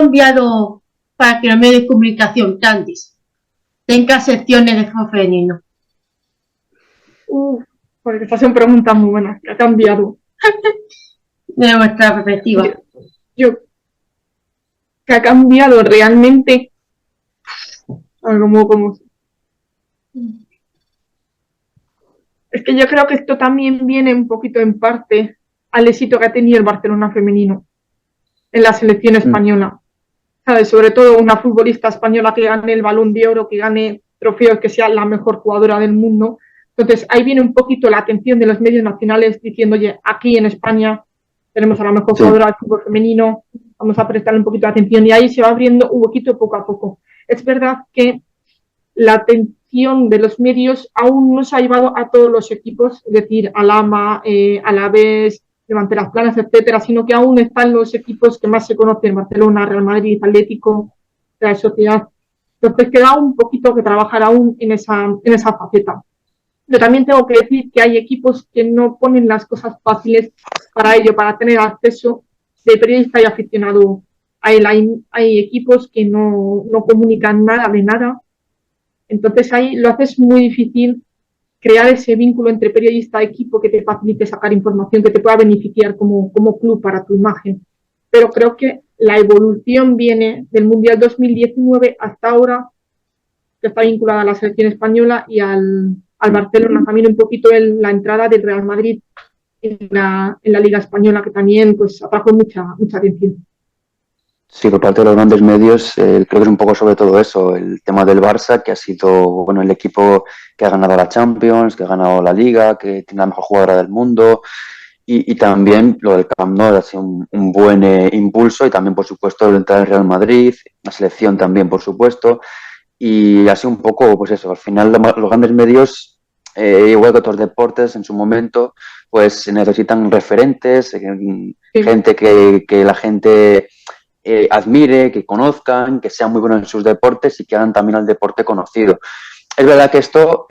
cambiado para que los medios de comunicación grandes tengan secciones de fútbol femenino? Porque estas son preguntas muy buenas. ¿Qué ha cambiado? De vuestra perspectiva. Yo que ha cambiado realmente. Como es que yo creo que esto también viene un poquito en parte al éxito que ha tenido el Barcelona femenino en la selección española. ¿Sabes? Sobre todo una futbolista española que gane el Balón de Oro, que gane trofeos, que sea la mejor jugadora del mundo. Entonces ahí viene un poquito la atención de los medios nacionales diciendo, oye, aquí en España tenemos a la mejor jugadora del fútbol femenino, vamos a prestarle un poquito de atención, y ahí se va abriendo un poquito poco a poco. Es verdad que la atención de los medios aún no se ha llevado a todos los equipos, es decir, al AMA, a la ABES, Levante las Planas, etcétera, sino que aún están los equipos que más se conocen: Barcelona, Real Madrid, Atlético, Real Sociedad. Entonces queda un poquito que trabajar aún en esa faceta. Yo también tengo que decir que hay equipos que no ponen las cosas fáciles para ello, para tener acceso de periodista y aficionado a él. Hay equipos que no comunican nada de nada. Entonces ahí lo haces muy difícil crear ese vínculo entre periodista y equipo que te facilite sacar información que te pueda beneficiar como club para tu imagen. Pero creo que la evolución viene del Mundial 2019 hasta ahora, que está vinculada a la selección española y al Barcelona. También un poquito la entrada del Real Madrid en la Liga Española, que también pues atrajo mucha atención. Sí, por parte de los grandes medios, creo que es un poco sobre todo eso, el tema del Barça, que ha sido el equipo que ha ganado la Champions, que ha ganado la Liga, que tiene la mejor jugadora del mundo, y también lo del Camp Nou ha sido un buen impulso, y también, por supuesto, el entrar en Real Madrid, la selección también, por supuesto, y ha sido un poco, pues eso, al final los grandes medios, igual que otros deportes en su momento, pues necesitan referentes, gente que la gente admire, que conozcan, que sean muy buenos en sus deportes y que hagan también al deporte conocido. Es verdad que esto,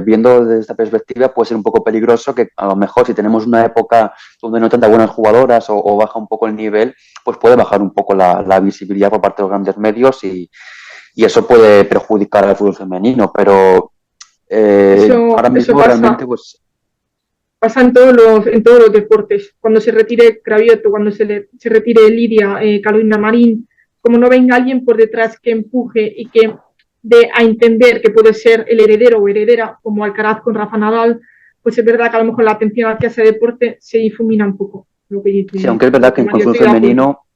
viendo desde esta perspectiva, puede ser un poco peligroso, que a lo mejor si tenemos una época donde no hay tantas buenas jugadoras o baja un poco el nivel, pues puede bajar un poco la visibilidad por parte de los grandes medios y eso puede perjudicar al fútbol femenino, pero ahora mismo realmente pues pasa en todos los deportes. Cuando se retire Cravioto, cuando se retire Lidia, Carolina Marín, como no venga alguien por detrás que empuje y que dé a entender que puede ser el heredero o heredera, como Alcaraz con Rafa Nadal, pues es verdad que a lo mejor la atención hacia ese deporte se difumina un poco. Sí, aunque es verdad que en el fútbol femenino,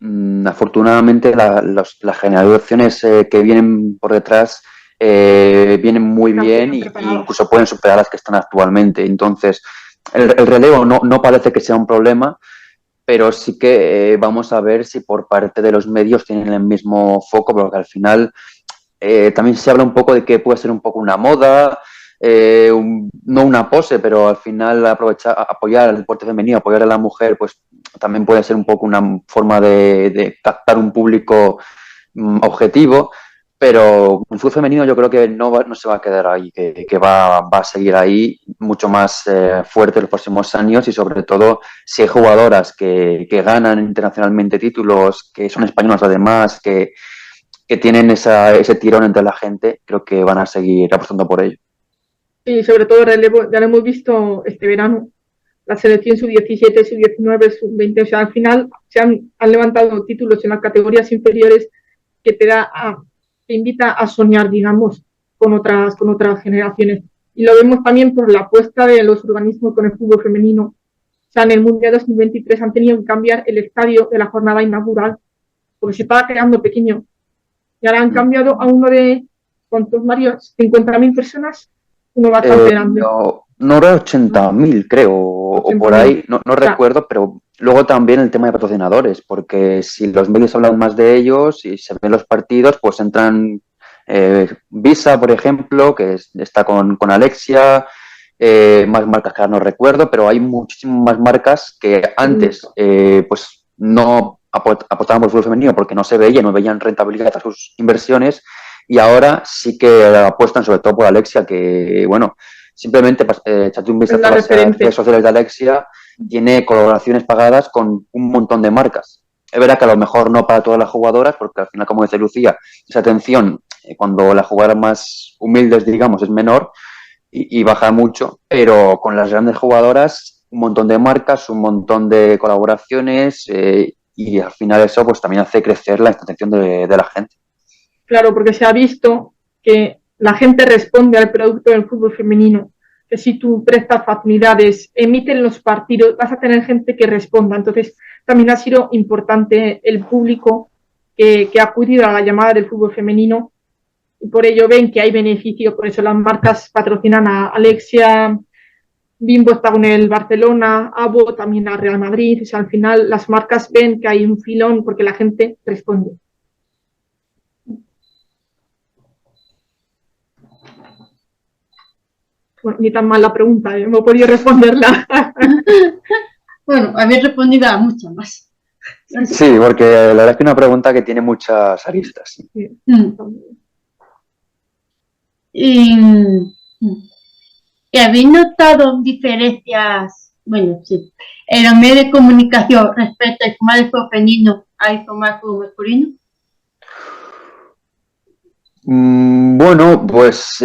afortunadamente, las generaciones que vienen por detrás vienen muy bien y incluso pueden superar las que están actualmente. Entonces, el relevo no parece que sea un problema, pero sí que vamos a ver si por parte de los medios tienen el mismo foco, porque al final también se habla un poco de que puede ser un poco una moda, no una pose, pero al final apoyar al deporte femenino, apoyar a la mujer, pues también puede ser un poco una forma de captar un público objetivo. Pero el fútbol femenino yo creo que no se va a quedar ahí, que va a seguir ahí mucho más fuerte en los próximos años, y sobre todo si hay jugadoras que ganan internacionalmente títulos, que son españolas además, que tienen ese tirón entre la gente, creo que van a seguir apostando por ello. Sí, sobre todo relevo, ya lo hemos visto este verano, la selección sub-17, sub-19, sub-20, o sea, al final han levantado títulos en las categorías inferiores que te invita a soñar, digamos, con otras generaciones. Y lo vemos también por la apuesta de los organismos con el fútbol femenino. O sea, en el Mundial 2023 han tenido que cambiar el estadio de la jornada inaugural porque se estaba quedando pequeño. Y ahora han cambiado a uno de, ¿cuántos, Mario? ¿50.000 personas? Uno bastante grande. No era 80.000, creo, o por ahí, no recuerdo, pero luego también el tema de patrocinadores, porque si los medios hablan más de ellos y se ven los partidos, pues entran Visa, por ejemplo, que está con Alexia, más marcas que ahora no recuerdo, pero hay muchísimas más marcas que antes pues no apostaban por el fútbol femenino porque no se veían, no veían rentabilidad a sus inversiones, y ahora sí que apuestan sobre todo por Alexia, que bueno, simplemente echate un vistazo a las redes sociales de Alexia, tiene colaboraciones pagadas con un montón de marcas. Es verdad que a lo mejor no para todas las jugadoras, porque al final, como dice Lucía, esa atención cuando las jugadoras más humildes, digamos, es menor y baja mucho, pero con las grandes jugadoras, un montón de marcas, un montón de colaboraciones y al final eso pues también hace crecer la atención de la gente. Claro, porque se ha visto que la gente responde al producto del fútbol femenino, que si tú prestas facilidades, emiten los partidos, vas a tener gente que responda. Entonces, también ha sido importante el público que ha acudido a la llamada del fútbol femenino y por ello ven que hay beneficio, por eso las marcas patrocinan a Alexia, Bimbo está con el Barcelona, Abo también a Real Madrid, o sea, al final las marcas ven que hay un filón porque la gente responde. Bueno, ni tan mal la pregunta, no he podido responderla. Bueno, habéis respondido a muchas más. Sí, porque la verdad es que es una pregunta que tiene muchas aristas. Sí. ¿Y habéis notado diferencias, bueno, sí, en los medios de comunicación respecto al formato femenino al formato masculino? Bueno, pues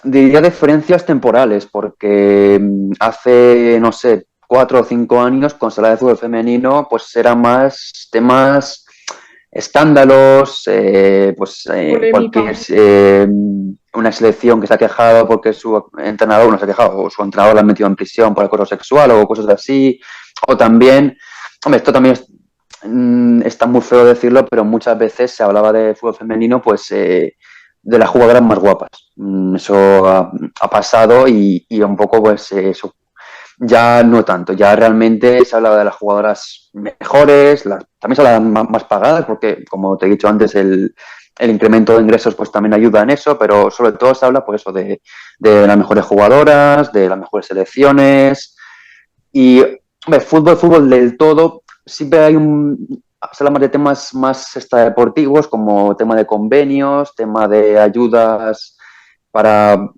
diría diferencias temporales, porque hace, no sé, 4 o 5 años con sala de fútbol femenino, pues eran más temas, escándalos, cualquier una selección que se ha quejado porque su entrenador no se ha quejado, o su entrenador la ha metido en prisión por acoso sexual o cosas así, o también, hombre, esto también está muy feo decirlo, pero muchas veces se hablaba de fútbol femenino, pues de las jugadoras más guapas. Eso ha pasado y un poco, pues eso ya no tanto. Ya realmente se hablaba de las jugadoras mejores, también se hablaba más pagadas, porque como te he dicho antes, el incremento de ingresos pues también ayuda en eso, pero sobre todo se habla pues eso de las mejores jugadoras, de las mejores selecciones y hombre, fútbol del todo. Siempre hay se habla más de temas más extradeportivos, como tema de convenios, tema de ayudas para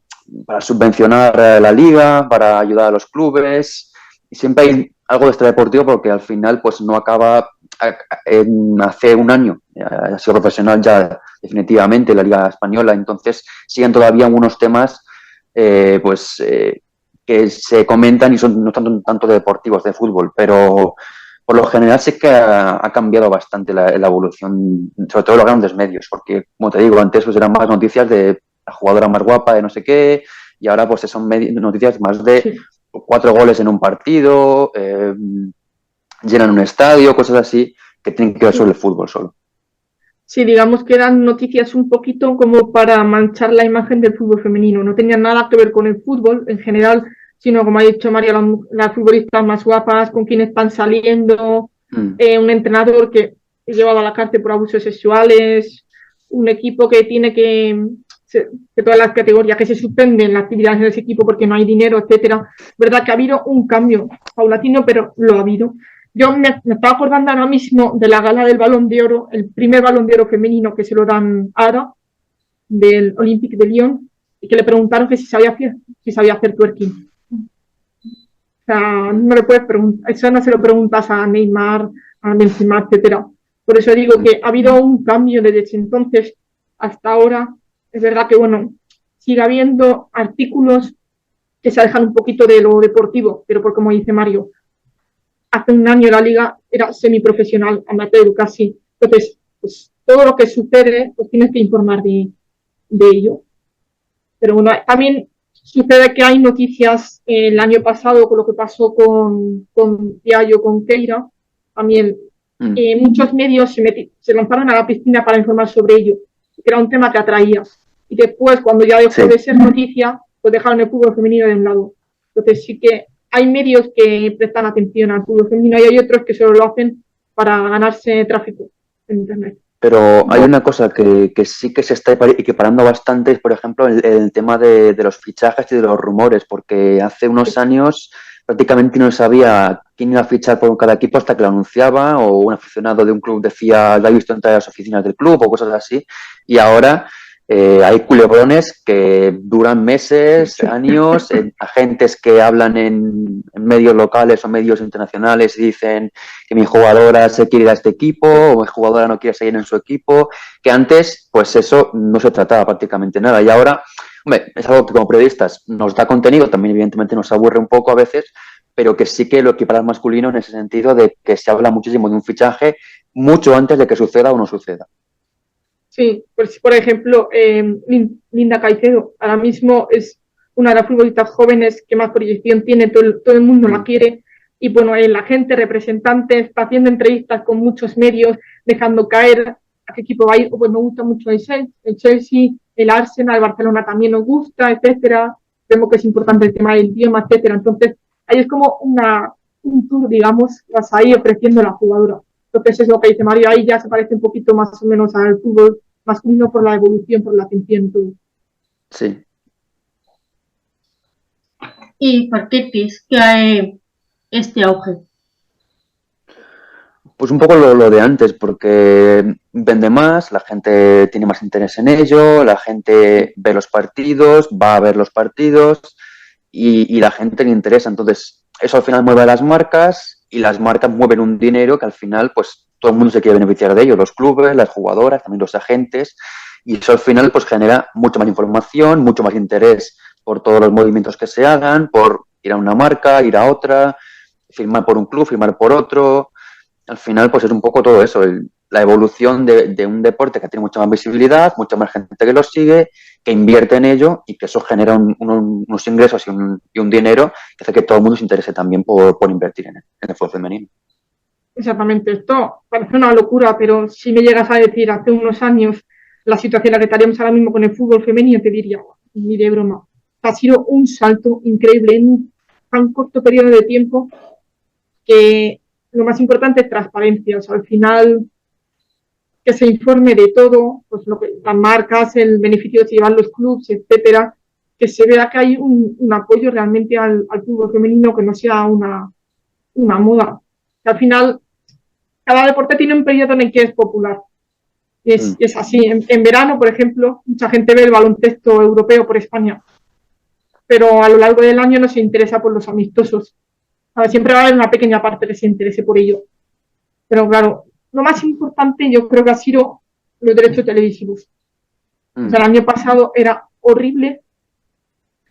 subvencionar la liga, para ayudar a los clubes. Y siempre hay algo de extradeportivo porque al final pues no acaba hace un año. Ha sido profesional ya definitivamente la Liga Española, entonces siguen todavía algunos temas que se comentan y son no tanto de deportivos, de fútbol, pero por lo general sí que ha cambiado bastante la evolución, sobre todo los grandes medios, porque, como te digo, antes pues eran más noticias de la jugadora más guapa de no sé qué, y ahora pues son noticias más de 4 goles en un partido, llenan un estadio, cosas así, que tienen que ver sobre el fútbol solo. Sí, digamos que eran noticias un poquito como para manchar la imagen del fútbol femenino. No tenían nada que ver con el fútbol en general, sino, como ha dicho María, las futbolistas más guapas, con quien están saliendo, un entrenador que es llevado a la cárcel por abusos sexuales, un equipo que tiene que todas las categorías que se suspenden las actividades de ese equipo porque no hay dinero, etcétera. Verdad que ha habido un cambio paulatino, pero lo ha habido. Yo me estaba acordando ahora mismo de la gala del Balón de Oro, el primer Balón de Oro femenino que se lo dan ahora, del Olympique de Lyon, y que le preguntaron que si sabía hacer twerking. O sea, no le puedes preguntar, eso no se lo preguntas a Neymar, a Benzema, etcétera. Por eso digo que ha habido un cambio desde ese entonces hasta ahora. Es verdad que, bueno, sigue habiendo artículos que se alejan un poquito de lo deportivo, pero por como dice Mario, hace un año la liga era semiprofesional, amateur casi. Entonces, pues, todo lo que sucede, pues tienes que informar de ello. Pero bueno, también sucede que hay noticias el año pasado con lo que pasó con Yayo, con Keira. También muchos medios se lanzaron a la piscina para informar sobre ello, que era un tema que atraía. Y después, cuando ya dejó de ser noticia, pues dejaron el fútbol femenino de un lado. Entonces sí que hay medios que prestan atención al fútbol femenino y hay otros que solo lo hacen para ganarse tráfico en Internet. Pero hay una cosa que sí que se está equiparando bastante, es, por ejemplo, el tema de los fichajes y de los rumores, porque hace unos años prácticamente no sabía quién iba a fichar por cada equipo hasta que lo anunciaba, o un aficionado de un club decía, lo ha visto entrar a las oficinas del club, o cosas así, y ahora hay culebrones que duran meses, años, agentes que hablan en medios locales o medios internacionales y dicen que mi jugadora se quiere ir a este equipo o mi jugadora no quiere seguir en su equipo, que antes pues eso no se trataba prácticamente nada y ahora, hombre, es algo que como periodistas nos da contenido, también evidentemente nos aburre un poco a veces, pero que sí que lo equipara al masculino en ese sentido de que se habla muchísimo de un fichaje mucho antes de que suceda o no suceda. Sí, pues por ejemplo, Linda Caicedo ahora mismo es una de las futbolistas jóvenes que más proyección tiene, todo el mundo la quiere. Y bueno, la gente, representante, está haciendo entrevistas con muchos medios, dejando caer a qué equipo va a ir. Pues me gusta mucho el Chelsea, el Arsenal, el Barcelona también nos gusta, etcétera. Vemos que es importante el tema del idioma, etcétera. Entonces, ahí es como un tour, digamos, vas ahí ofreciendo a la jugadora. Entonces, es lo que dice Mario, ahí ya se parece un poquito más o menos al fútbol masculino por la evolución, por la atención, todo. Sí. ¿Y por qué crees que hay este auge? Pues un poco lo de antes, porque vende más, la gente tiene más interés en ello, la gente ve los partidos, va a ver los partidos y la gente le interesa. Entonces, eso al final mueve a las marcas y las marcas mueven un dinero que al final, pues todo el mundo se quiere beneficiar de ello, los clubes, las jugadoras, también los agentes, y eso al final pues genera mucha más información, mucho más interés por todos los movimientos que se hagan, por ir a una marca, ir a otra, firmar por un club, firmar por otro. Al final, pues es un poco todo eso, la evolución de un deporte que tiene mucha más visibilidad, mucha más gente que lo sigue, que invierte en ello y que eso genera unos ingresos y un dinero que hace que todo el mundo se interese también por invertir en el fútbol femenino. Exactamente, esto parece una locura, pero si me llegas a decir hace unos años la situación en la que estaríamos ahora mismo con el fútbol femenino, te diría, ni de broma. Ha sido un salto increíble en un tan corto periodo de tiempo que lo más importante es transparencia. O sea, al final, que se informe de todo, pues lo que, las marcas, el beneficio que se llevan los clubes, etcétera, que se vea que hay un apoyo realmente al fútbol femenino, que no sea una moda. Que al final, cada deporte tiene un periodo en el que es popular. Es así. En verano, por ejemplo, mucha gente ve el baloncesto europeo por España, pero a lo largo del año no se interesa por los amistosos. Siempre va a haber una pequeña parte que se interese por ello. Pero claro, lo más importante yo creo que ha sido los derechos televisivos. O sea, el año pasado era horrible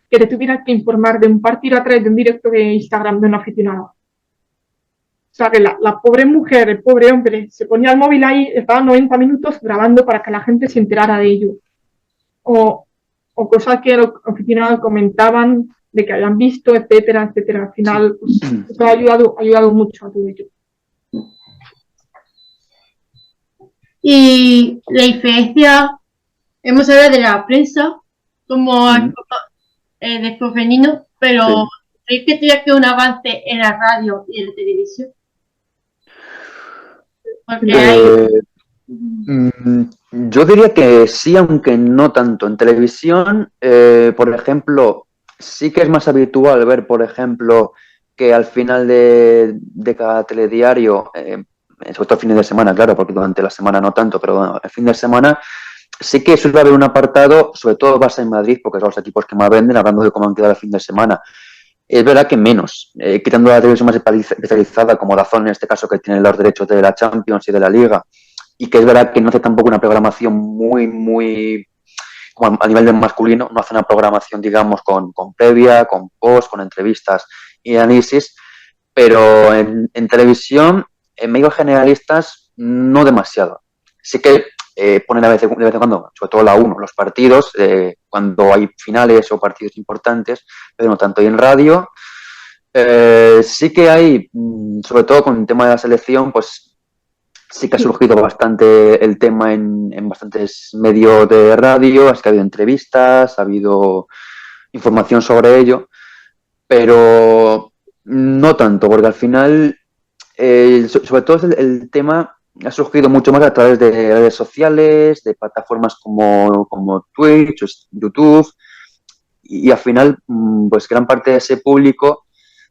que te tuvieras que informar de un partido a través de un directo de Instagram de una aficionada. O sea, que la pobre mujer, el pobre hombre, se ponía el móvil ahí, estaba 90 minutos grabando para que la gente se enterara de ello. O cosas que los aficionados comentaban de que habían visto, etcétera, etcétera. Al final, pues, eso ha ayudado mucho a todo ello. Y la diferencia, hemos hablado de la prensa como de femenino, pero ¿crees que tendría que un avance en la radio y en la televisión? Porque yo diría que sí, aunque no tanto. En televisión, por ejemplo, sí que es más habitual ver, por ejemplo, que al final de cada telediario, sobre todo fines de semana, claro, porque durante la semana no tanto, pero bueno, el fin de semana sí que suele haber un apartado, sobre todo base en Madrid, porque son los equipos que más venden, hablando de cómo han quedado el fin de semana. Es verdad que menos, quitando la televisión más especializada, como DAZN en este caso, que tiene los derechos de la Champions y de la Liga, y que es verdad que no hace tampoco una programación muy, como a nivel de masculino, no hace una programación, digamos, con previa, con post, con entrevistas y análisis, pero en televisión, en medios generalistas, no demasiado. Sí que ponen de vez en cuando, sobre todo la 1, los partidos, cuando hay finales o partidos importantes, pero no tanto. Y en radio, sí que hay, sobre todo con el tema de la selección, pues sí que ha surgido bastante el tema en bastantes medios de radio, es que ha habido entrevistas, ha habido información sobre ello, pero no tanto, porque al final, sobre todo el tema ha surgido mucho más a través de redes sociales, de plataformas como Twitch, YouTube, y al final, pues gran parte de ese público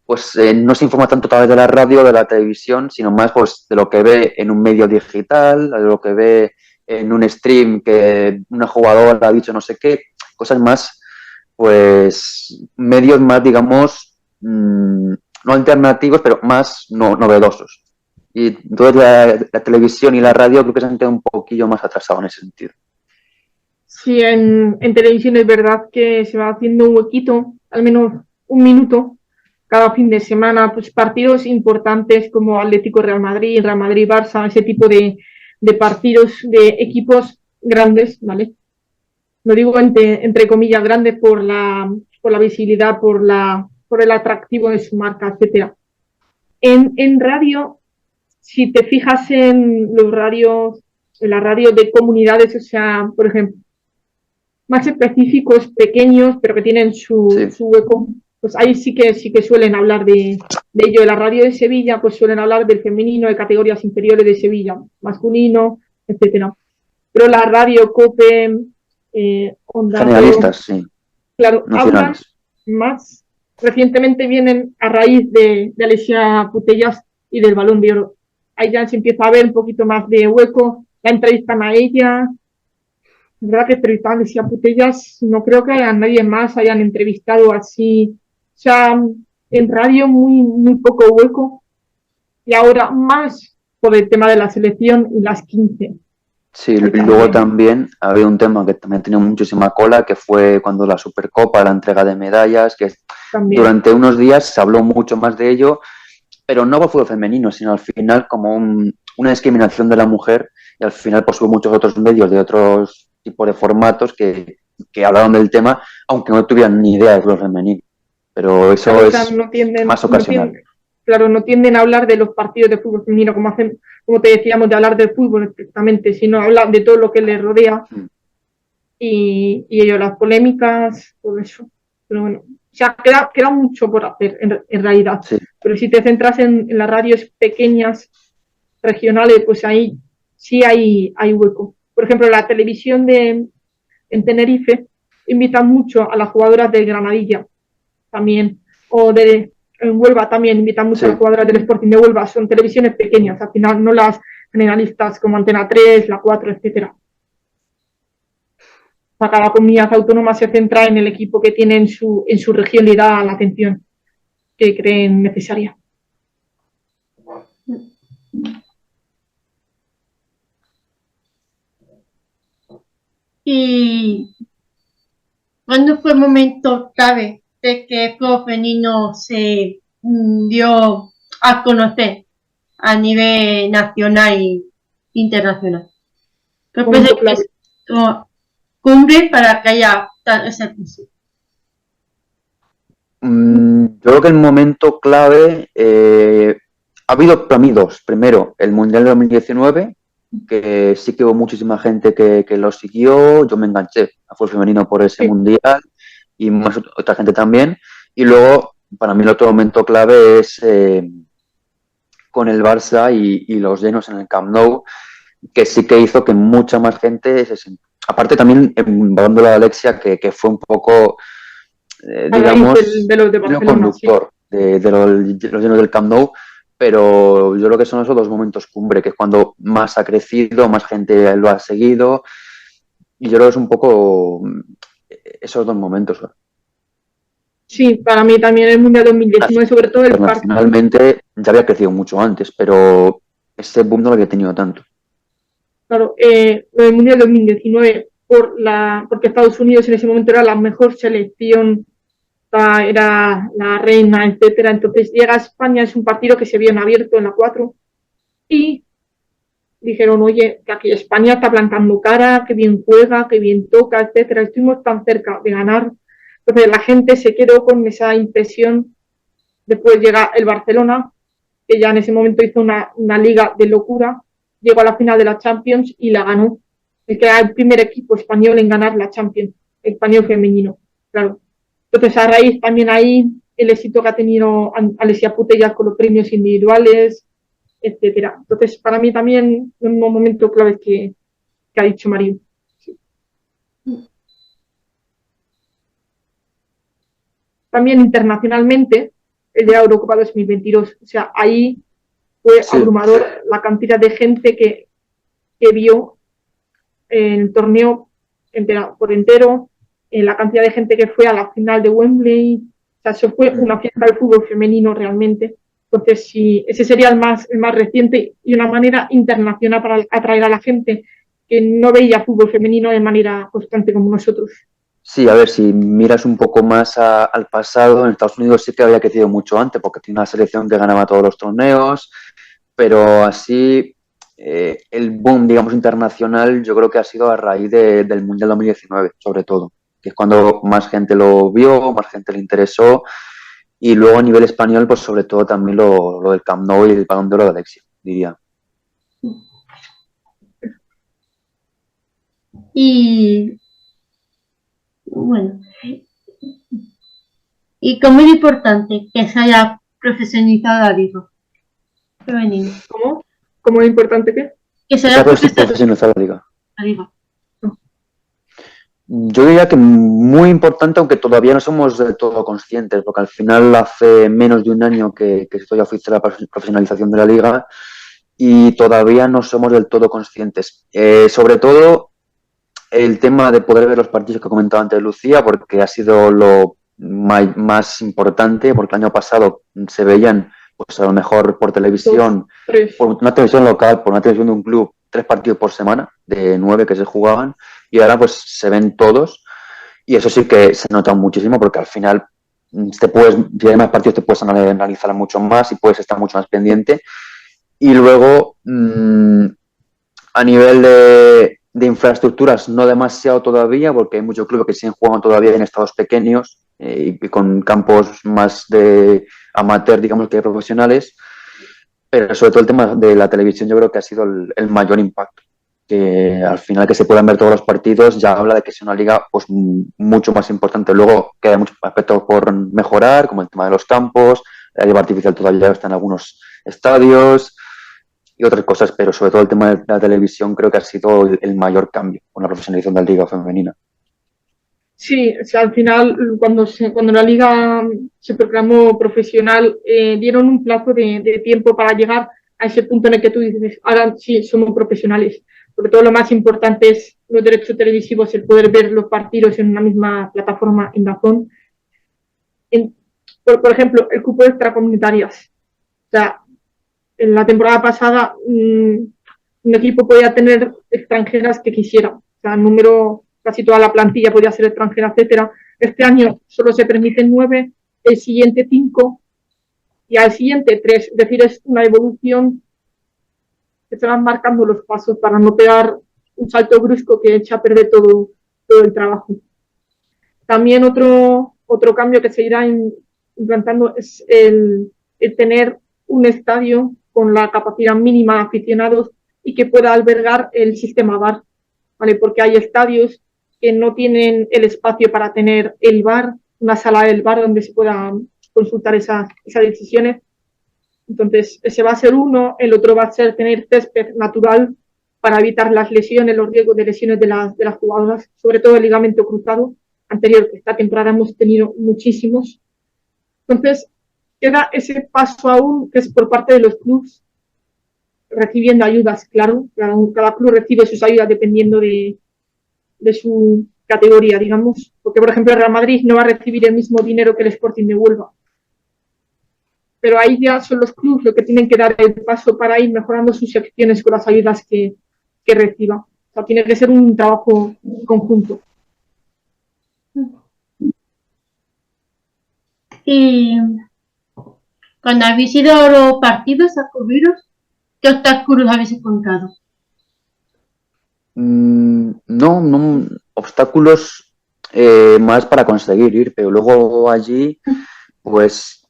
pues no se informa tanto a través de la radio o de la televisión, sino más pues de lo que ve en un medio digital, de lo que ve en un stream que una jugadora ha dicho no sé qué, cosas más, pues medios más, digamos, no alternativos, pero más novedosos. Y entonces la televisión y la radio creo que se han quedado un poquillo más atrasados en ese sentido. Sí, en televisión es verdad que se va haciendo un huequito, al menos un minuto, cada fin de semana, pues partidos importantes como Atlético Real Madrid, Real Madrid Barça, ese tipo de partidos de equipos grandes, ¿vale? Lo digo entre comillas grandes por la visibilidad, por el atractivo de su marca, etcétera. En radio, si te fijas en los radios, en la radio de comunidades, o sea, por ejemplo, más específicos, pequeños, pero que tienen su hueco, pues ahí sí que suelen hablar de ello. En la radio de Sevilla, pues suelen hablar del femenino, de categorías inferiores de Sevilla, masculino, etcétera. Pero la radio COPE, Onda generalistas, sí. Claro, hablan más. Recientemente vienen a raíz de Alessia Putellas y del Balón de Oro. Ahí ya se empieza a ver un poquito más de hueco, la entrevistan a ella. Es verdad que entrevistan a Alessia Putellas, no creo que a nadie más hayan entrevistado así. O sea, en radio muy poco hueco. Y ahora más por el tema de la selección y las 15. Sí, y luego también había un tema que también tenía muchísima cola, que fue cuando la Supercopa, la entrega de medallas, que también durante unos días se habló mucho más de ello, pero no por fútbol femenino, sino al final como una discriminación de la mujer, y al final pues hubo muchos otros medios de otros tipos de formatos que hablaron del tema, aunque no tuvieran ni idea de fútbol femenino. Pero eso claro, es más ocasional. No tienden a hablar de los partidos de fútbol femenino como te decíamos, de hablar del fútbol exactamente, sino hablar de todo lo que les rodea y ello, las polémicas, todo eso. Pero bueno, o sea, queda mucho por hacer en realidad. Sí. Pero si te centras en las radios pequeñas, regionales, pues ahí sí hay hueco. Por ejemplo, la televisión en Tenerife invita mucho a las jugadoras del Granadilla también, o en Huelva también invitan mucho a las jugadoras del Sporting de Huelva. Son televisiones pequeñas, al final no las generalistas como Antena 3, La 4, etcétera. Cada comunidad autónoma se centra en el equipo que tiene en su región y da la atención que creen necesaria. ¿Y cuándo fue el momento clave de que el fútbol femenino se dio a conocer a nivel nacional e internacional? ¿Qué es cumbre para que haya ese curso? Yo creo que el momento clave ha habido para mí dos. Primero, el Mundial de 2019, que sí que hubo muchísima gente que lo siguió. Yo me enganché a fútbol femenino por ese mundial y más otra gente también. Y luego, para mí el otro momento clave es con el Barça y los llenos en el Camp Nou, que sí que hizo que mucha más gente aparte también, hablando de Alexia, que fue un poco, digamos, el conductor de los llenos del Camp Nou, pero yo creo que son esos dos momentos cumbre, que es cuando más ha crecido, más gente lo ha seguido, y yo creo que es un poco esos dos momentos. Sí, para mí también el Mundial 2019, sobre todo el internacionalmente ya había crecido mucho antes, pero ese boom no lo había tenido tanto. Claro, el Mundial 2019, porque Estados Unidos en ese momento era la mejor selección, era la reina, etcétera. Entonces llega a España, es un partido que se vio en abierto en la 4 y dijeron, oye, que aquí España está plantando cara, que bien juega, que bien toca, etcétera. Estuvimos tan cerca de ganar. Entonces la gente se quedó con esa impresión. Después llega el Barcelona, que ya en ese momento hizo una liga de locura, llegó a la final de la Champions y la ganó. El que era el primer equipo español en ganar la Champions, el español femenino, claro. Entonces, a raíz también ahí el éxito que ha tenido Alessia Putellas con los premios individuales, etcétera. Entonces, para mí también un momento clave que ha dicho Mario. Sí. También internacionalmente, el de la Eurocopa 2022. O sea, ahí fue abrumador la cantidad de gente que vio en el torneo por entero, la cantidad de gente que fue a la final de Wembley. O sea, eso fue una fiesta del fútbol femenino realmente. Entonces, sí, ese sería el más reciente y una manera internacional para atraer a la gente que no veía fútbol femenino de manera constante como nosotros. Sí, a ver, si miras un poco más al pasado, en Estados Unidos sí que había crecido mucho antes, porque tiene una selección que ganaba todos los torneos, pero así el boom, digamos, internacional, yo creo que ha sido a raíz del Mundial 2019, sobre todo, que es cuando más gente lo vio, más gente le interesó, y luego a nivel español, pues sobre todo también lo del Camp Nou y el Balón de Oro de Alexia, diría. Y bueno, y como es importante que se haya profesionalizado la liga femenina. ¿Cómo? ¿Cómo es importante qué? Que se Esa haya profesionalizada la liga. la liga. Yo diría que muy importante, aunque todavía no somos del todo conscientes, porque al final hace menos de un año que estoy oficial la profesionalización de la liga y todavía no somos del todo conscientes. Sobre todo el tema de poder ver los partidos que comentaba antes Lucía, porque ha sido lo más importante, porque el año pasado se veían, pues a lo mejor por televisión, por una televisión local, por una televisión de un club, 3 partidos por semana, de 9 que se jugaban, y ahora pues se ven todos, y eso sí que se nota muchísimo, porque al final si hay más partidos te puedes analizar mucho más y puedes estar mucho más pendiente, y luego a nivel de infraestructuras no demasiado todavía, porque hay muchos clubes que siguen jugando todavía en estados pequeños y con campos más de amateur, digamos, que de profesionales, pero sobre todo el tema de la televisión yo creo que ha sido el mayor impacto. Que al final que se puedan ver todos los partidos ya habla de que es una liga pues mucho más importante. Luego queda muchos aspectos por mejorar, como el tema de los campos, la hierba artificial todavía está en algunos estadios y otras cosas, pero sobre todo el tema de la televisión creo que ha sido el mayor cambio con la profesionalización de la liga femenina. Sí, o sea, al final, cuando la liga se proclamó profesional, dieron un plazo de tiempo para llegar a ese punto en el que tú dices, ahora sí somos profesionales. Sobre todo lo más importante es los derechos televisivos, el poder ver los partidos en una misma plataforma en DAZN. Por ejemplo, el cupo de extracomunitarias. O sea, en la temporada pasada un equipo podía tener extranjeras que quisiera. O sea, el número, casi toda la plantilla podía ser extranjera, etcétera. Este año solo se permiten 9, el siguiente 5 y al siguiente 3. Es decir, es una evolución que se van marcando los pasos para no pegar un salto brusco que echa a perder todo el trabajo. También otro cambio que se irá implantando es el tener un estadio con la capacidad mínima de aficionados y que pueda albergar el sistema VAR, ¿vale? Porque hay estadios que no tienen el espacio para tener el VAR, una sala del VAR donde se puedan consultar esas decisiones. Entonces, ese va a ser uno, el otro va a ser tener césped natural para evitar las lesiones, los riesgos de lesiones de las jugadoras, sobre todo el ligamento cruzado anterior, que esta temporada hemos tenido muchísimos. Entonces, queda ese paso aún que es por parte de los clubes recibiendo ayudas, claro, cada club recibe sus ayudas dependiendo de su categoría, digamos, porque por ejemplo el Real Madrid no va a recibir el mismo dinero que el Sporting de Huelva, pero ahí ya son los clubes los que tienen que dar el paso para ir mejorando sus secciones con las ayudas que reciba. O sea, tiene que ser un trabajo conjunto. Y cuando habéis ido a los partidos a cubriros, ¿qué obstáculos habéis encontrado? No, obstáculos más para conseguir ir, pero luego allí, pues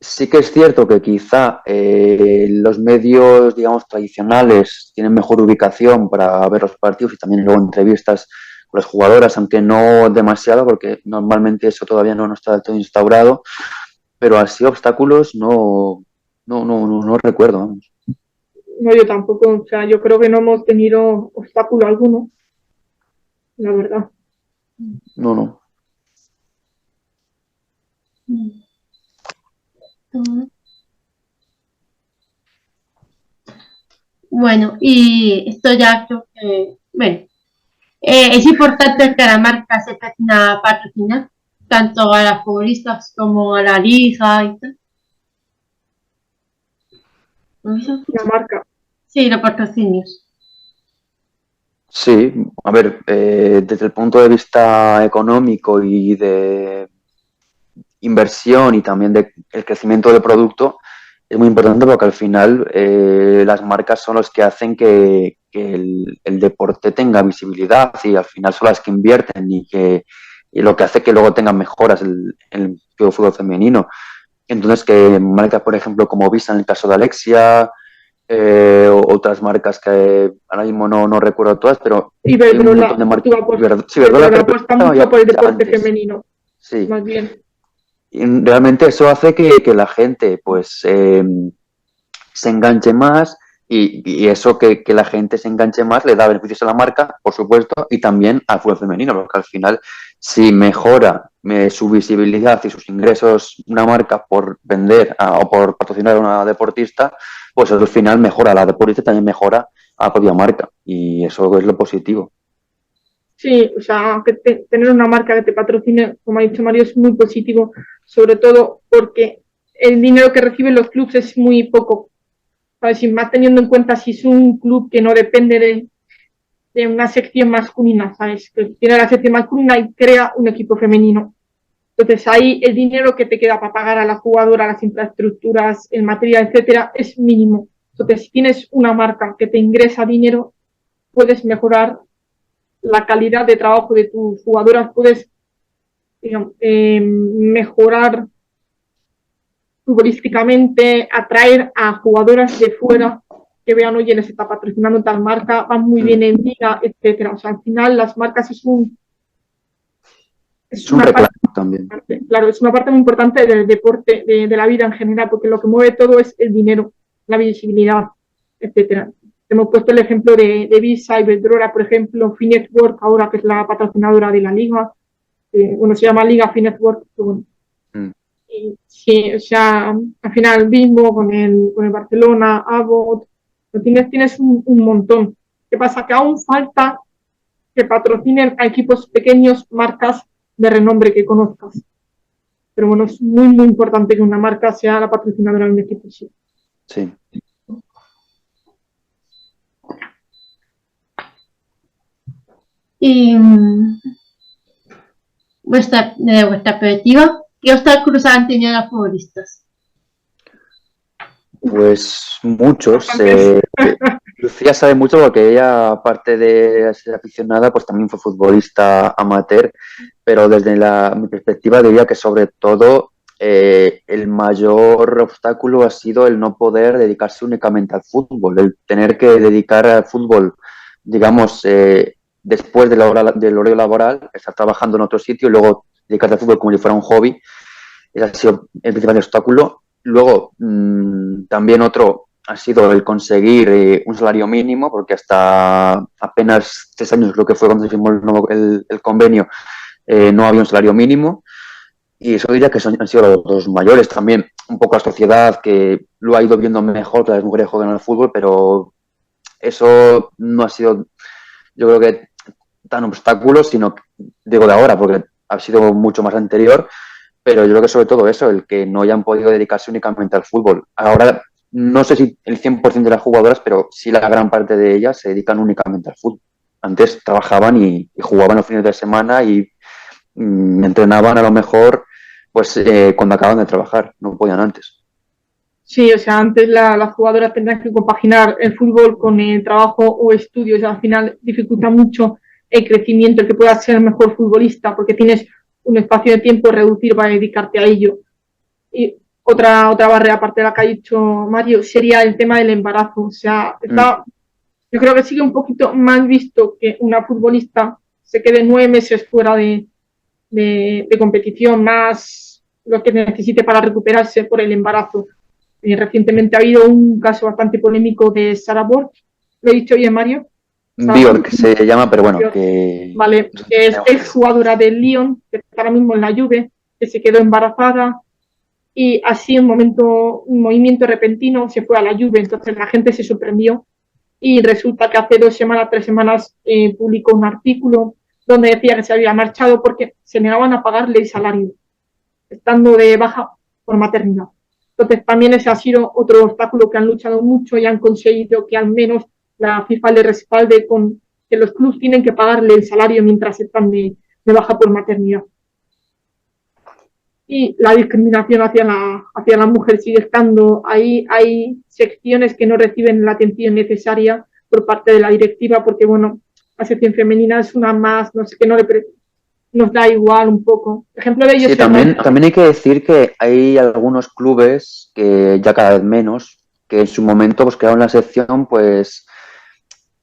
sí que es cierto que quizá los medios, digamos, tradicionales tienen mejor ubicación para ver los partidos y también luego entrevistas con las jugadoras, aunque no demasiado, porque normalmente eso todavía no está del todo instaurado, pero así obstáculos no recuerdo, vamos. No, yo tampoco, o sea, yo creo que no hemos tenido obstáculo alguno, la verdad. No. Bueno, y esto ya creo que, bueno, Es importante que la marca se patrocina, patrocinar tanto a las futbolistas como a la liga y tal. ¿No se escucha? La marca. Sí, los patrocinios. Sí, a ver, desde el punto de vista económico y de inversión y también del crecimiento del producto, es muy importante porque al final las marcas son los que hacen que el deporte tenga visibilidad y al final son las que invierten y lo que hace que luego tengan mejoras el fútbol femenino. Entonces, que marcas, por ejemplo, como Visa en el caso de Alexia, otras marcas que ahora mismo no recuerdo todas, pero hay un montón Iberdrola, de marcas. Sí, ¿verdad? Iberdrola Pero apuesta estaba mucho ya por el deporte antes. femenino, Sí. más bien. Y realmente eso hace que la gente pues se enganche más y eso que la gente se enganche más le da beneficios a la marca, por supuesto, y también al fútbol femenino, porque al final si mejora su visibilidad y sus ingresos una marca por vender o por patrocinar a una deportista, pues al final mejora a la deportista y también mejora a la propia marca y eso es lo positivo. Sí, o sea, tener una marca que te patrocine, como ha dicho Mario, es muy positivo, sobre todo porque el dinero que reciben los clubes es muy poco. ¿Sabes? Y más teniendo en cuenta si es un club que no depende de una sección masculina, ¿sabes? Que tiene la sección masculina y crea un equipo femenino. Entonces ahí el dinero que te queda para pagar a la jugadora, las infraestructuras, el material, etcétera, es mínimo. Entonces, si tienes una marca que te ingresa dinero, puedes mejorar la calidad de trabajo de tus jugadoras, puedes digamos, mejorar futbolísticamente, atraer a jugadoras de fuera que vean, oye, les está patrocinando tal marca, van muy bien en liga, etcétera. O sea, al final las marcas Es es un una reclamo parte, también. claro, es una parte muy importante del deporte, de la vida en general, porque lo que mueve todo es el dinero, la visibilidad, etcétera. Hemos puesto el ejemplo de Visa, Iberdrola, por ejemplo, Finetwork, ahora que es la patrocinadora de la liga, bueno, se llama Liga Finetwork, pero bueno. Y, sí, o sea, al final Bimbo con el Barcelona, Abbott, tienes un montón. ¿Qué pasa? Que aún falta que patrocinen a equipos pequeños, marcas de renombre que conozcas. Pero bueno, es muy, muy importante que una marca sea la patrocinadora de un equipo. Sí. Sí. Y de vuestra perspectiva, ¿qué obstáculos han tenido las futbolistas? Pues muchos. Bastantes. Lucía sabe mucho porque ella, aparte de ser aficionada, pues también fue futbolista amateur, pero desde mi perspectiva diría que sobre todo el mayor obstáculo ha sido el no poder dedicarse únicamente al fútbol, el tener que dedicar al fútbol, digamos, después del horario laboral, estar trabajando en otro sitio y luego dedicarte al fútbol como si fuera un hobby. Ese ha sido el principal obstáculo. Luego, también otro ha sido el conseguir un salario mínimo, porque hasta apenas 3 años creo que fue cuando se firmó el convenio, no había un salario mínimo. Y eso diría que han sido los mayores. También un poco la sociedad que lo ha ido viendo mejor, que las mujeres juegan al fútbol, pero eso no ha sido, yo creo que tan obstáculo, sino, digo de ahora, porque ha sido mucho más anterior, pero yo creo que sobre todo eso, el que no hayan podido dedicarse únicamente al fútbol. Ahora, no sé si el 100% de las jugadoras, pero sí la gran parte de ellas se dedican únicamente al fútbol. Antes trabajaban y jugaban los fines de semana y entrenaban a lo mejor pues cuando acaban de trabajar, no podían antes. Sí, o sea, antes las jugadoras tendrán que compaginar el fútbol con el trabajo o estudios, y al final dificulta mucho el crecimiento, el que puedas ser el mejor futbolista, porque tienes un espacio de tiempo reducido para dedicarte a ello. Y otra barrera, aparte de la que ha dicho Mario, sería el tema del embarazo. O sea, yo creo que sigue un poquito mal visto que una futbolista se quede 9 meses fuera de competición, más lo que necesite para recuperarse por el embarazo. Recientemente ha habido un caso bastante polémico de Sarah Borg, ¿lo he dicho bien, Mario? Bjork se llama, pero bueno, que... Vale, que es exjugadora del Lyon, que está ahora mismo en la Juve, que se quedó embarazada y así un movimiento repentino se fue a la Juve, entonces la gente se sorprendió y resulta que hace 2 semanas, 3 semanas publicó un artículo donde decía que se había marchado porque se negaban a pagarle el salario, estando de baja por maternidad. Entonces también ese ha sido otro obstáculo que han luchado mucho y han conseguido que al menos la FIFA le respalde con que los clubes tienen que pagarle el salario mientras están de baja por maternidad. Y la discriminación hacia la mujer sigue estando ahí. Hay secciones que no reciben la atención necesaria por parte de la directiva porque, bueno, la sección femenina es una más, no sé, que nos da igual un poco. Ejemplo de ellos. Sí, también hay que decir que hay algunos clubes que ya cada vez menos, que en su momento pues crearon la sección pues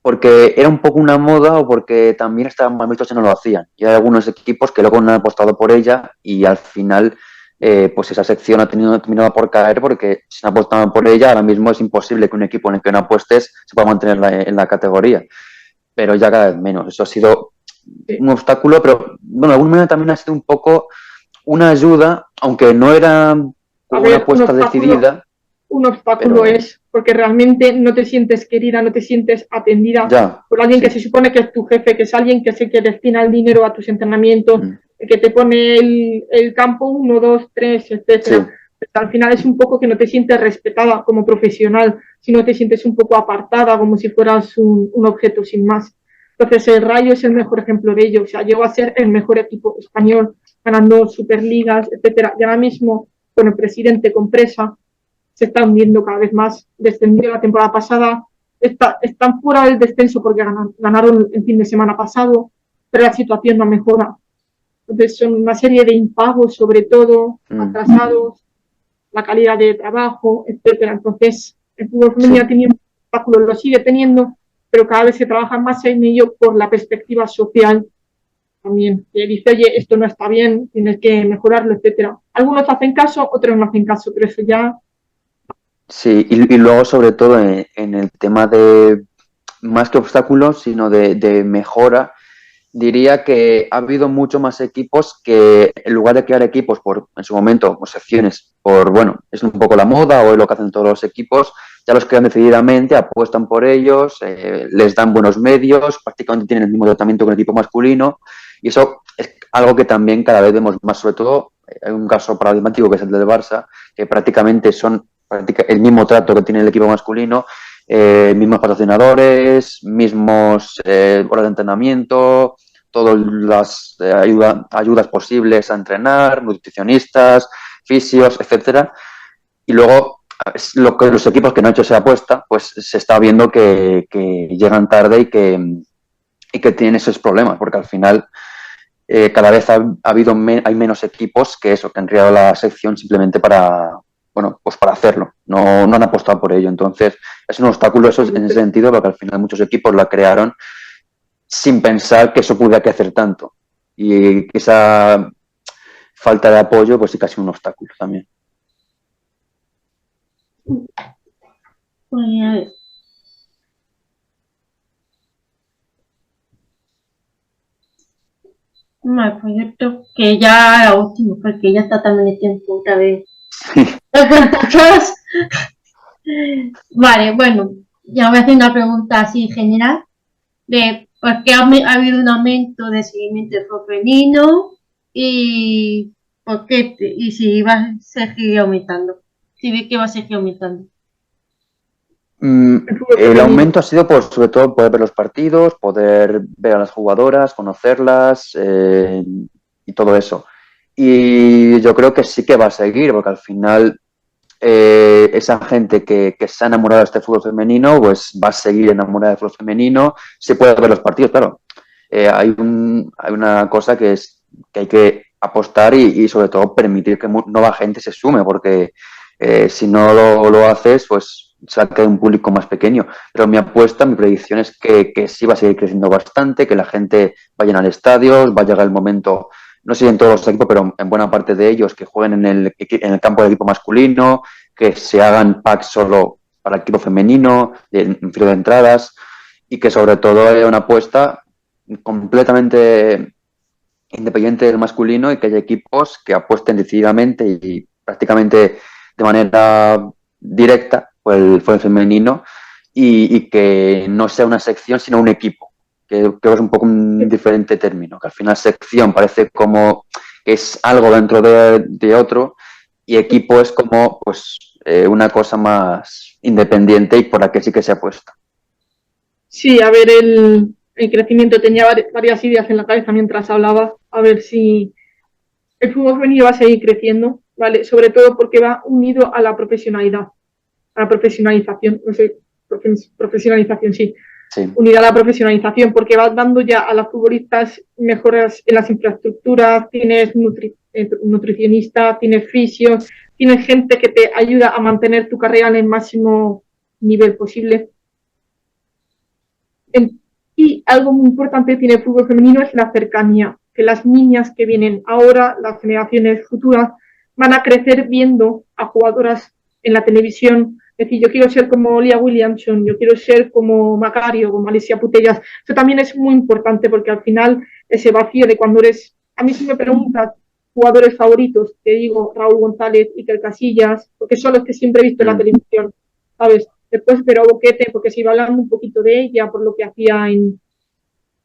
porque era un poco una moda o porque también estaban mal vistos y no lo hacían. Y hay algunos equipos que luego no han apostado por ella y al final pues esa sección ha terminado por caer porque si no apostaban por ella ahora mismo es imposible que un equipo en el que no apuestes se pueda mantener en la categoría. Pero ya cada vez menos. Eso ha sido un obstáculo, pero bueno, de alguna manera también ha sido un poco una ayuda, aunque no era una apuesta decidida. Un obstáculo es porque realmente no te sientes querida, no te sientes atendida por alguien que se supone que es tu jefe, que es alguien que sé que destina el dinero a tus entrenamientos, que te pone el campo 1, 2, 3, etcétera. Sí. Al final es un poco que no te sientes respetada como profesional, sino te sientes un poco apartada, como si fueras un objeto sin más. Entonces el Rayo es el mejor ejemplo de ello. O sea, llegó a ser el mejor equipo español, ganando Superligas, etcétera. Y ahora mismo, con el presidente Compresa, se está hundiendo cada vez más. Descendió la temporada pasada, están fuera del descenso porque ganaron el fin de semana pasado, pero la situación no mejora. Entonces son una serie de impagos, sobre todo, atrasados, la calidad de trabajo, etcétera. Entonces el fútbol femenino ha tenido un obstáculo, lo sigue teniendo, pero cada vez se trabaja más en ello por la perspectiva social también, que dice, oye, esto no está bien, tienes que mejorarlo, etcétera. Algunos hacen caso, otros no hacen caso, pero eso ya. Sí, y luego sobre todo en el tema de más que obstáculos, sino de mejora, diría que ha habido mucho más equipos que en lugar de crear equipos en su momento, o secciones, bueno, es un poco la moda o es lo que hacen todos los equipos, ya los crean decididamente, apuestan por ellos, les dan buenos medios, prácticamente tienen el mismo tratamiento que el equipo masculino y eso es algo que también cada vez vemos más, sobre todo hay un caso paradigmático que es el del Barça, que prácticamente son el mismo trato que tiene el equipo masculino, mismos patrocinadores, mismos horas de entrenamiento, todas las ayudas posibles a entrenar, nutricionistas, fisios, etcétera. Y luego los equipos que no han hecho esa apuesta, pues se está viendo que llegan tarde y que tienen esos problemas, porque al final cada vez hay menos equipos que han creado la sección simplemente para hacerlo, no han apostado por ello. Entonces, es un obstáculo eso en ese sentido, porque al final muchos equipos la crearon sin pensar que eso pudiera crecer tanto. Y esa falta de apoyo, pues sí que ha sido un obstáculo también. Vale, pues yo creo que ya la última, porque ya está también el tiempo otra vez. Vale, bueno, ya voy a hacer una pregunta así general de por qué ha habido un aumento de seguimiento de fútbol femenino y por qué y si va a seguir aumentando, si ve que va a seguir aumentando. El aumento ha sido sobre todo poder ver los partidos, poder ver a las jugadoras, conocerlas y todo eso. Y yo creo que sí que va a seguir, porque al final esa gente que se ha enamorado de este fútbol femenino, pues va a seguir enamorada del fútbol femenino. Se puede ver los partidos, claro. Hay una cosa que es que hay que apostar y sobre todo permitir que nueva gente se sume, porque si no lo haces, pues se va a quedar un público más pequeño. Pero mi predicción es que sí va a seguir creciendo bastante, que la gente vaya al estadio, va a llegar el momento, no sé si en todos los equipos, pero en buena parte de ellos, que jueguen en el campo del equipo masculino, que se hagan packs solo para el equipo femenino, en filo de entradas, y que sobre todo haya una apuesta completamente independiente del masculino y que haya equipos que apuesten decididamente y prácticamente de manera directa por el femenino y que no sea una sección, sino un equipo, que creo que es un poco un diferente término, que al final sección parece como que es algo dentro de otro y equipo es como pues una cosa más independiente y por la que sí que se apuesta. Sí, a ver, el crecimiento tenía varias ideas en la cabeza mientras hablaba, a ver si el fútbol femenino va a seguir creciendo, ¿vale? Sobre todo porque va unido a la profesionalidad, a la profesionalización, no sé, profesionalización, sí, Sí. unida a la profesionalización, porque va dando ya a las futbolistas mejoras en las infraestructuras, tienes nutricionista, tienes fisio, tienes gente que te ayuda a mantener tu carrera en el máximo nivel posible. Y algo muy importante que tiene el fútbol femenino es la cercanía, que las niñas que vienen ahora, las generaciones futuras, van a crecer viendo a jugadoras en la televisión. Es decir, yo quiero ser como Lia Williamson, yo quiero ser como Macario, como Alicia Putellas. Eso también es muy importante porque al final ese vacío de cuando eres... A mí si me preguntas jugadores favoritos, te digo Raúl González, Iker Casillas, porque son los que siempre he visto en la televisión, ¿sabes? Después Vero Boquete, porque se iba hablando un poquito de ella por lo que hacía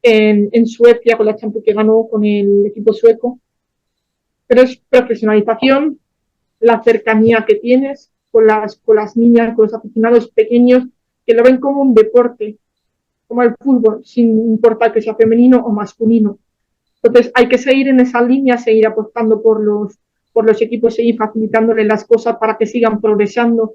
en Suecia con la Champions que ganó con el equipo sueco. Pero es profesionalización, la cercanía que tienes con las niñas, con los aficionados pequeños, que lo ven como un deporte, como el fútbol, sin importar que sea femenino o masculino. Entonces hay que seguir en esa línea, seguir apostando por los equipos, seguir facilitándoles las cosas para que sigan progresando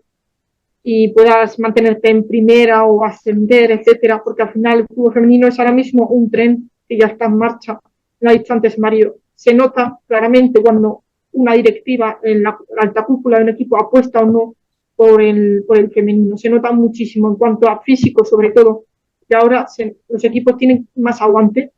y puedas mantenerte en primera o ascender, etcétera, porque al final el fútbol femenino es ahora mismo un tren que ya está en marcha. Lo ha dicho antes Mario, se nota claramente cuando una directiva en la alta cúpula de un equipo apuesta o no por el femenino. Se nota muchísimo en cuanto a físico, sobre todo, que ahora los equipos tienen más aguante.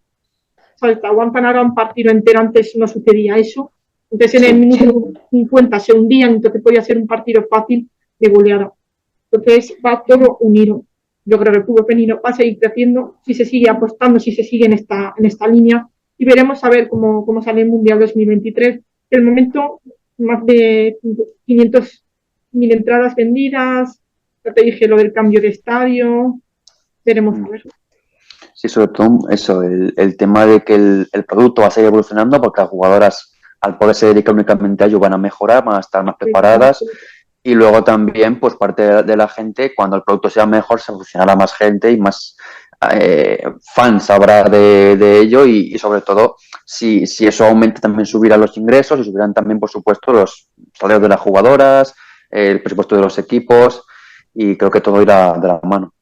¿Sabes? Te aguantan ahora un partido entero, antes no sucedía eso. Entonces en el minuto 50 se hundían, entonces podía ser un partido fácil de goleada. Entonces va todo unido. Yo creo que el fútbol femenino va a seguir creciendo si se sigue apostando, si se sigue en esta línea y veremos a ver cómo sale el Mundial 2023. De momento, más de 500.000 entradas vendidas, ya te dije lo del cambio de estadio, veremos a ver. Sí, sobre todo eso, el tema de que el producto va a seguir evolucionando porque las jugadoras, al poderse dedicar únicamente a ello, van a mejorar, van a estar más preparadas. Y luego también, pues parte de la gente, cuando el producto sea mejor, se funcionará más gente y más fans habrá de ello y sobre todo, si eso aumenta, también subirán los ingresos y subirán también, por supuesto, los salarios de las jugadoras, el presupuesto de los equipos y creo que todo irá de la mano.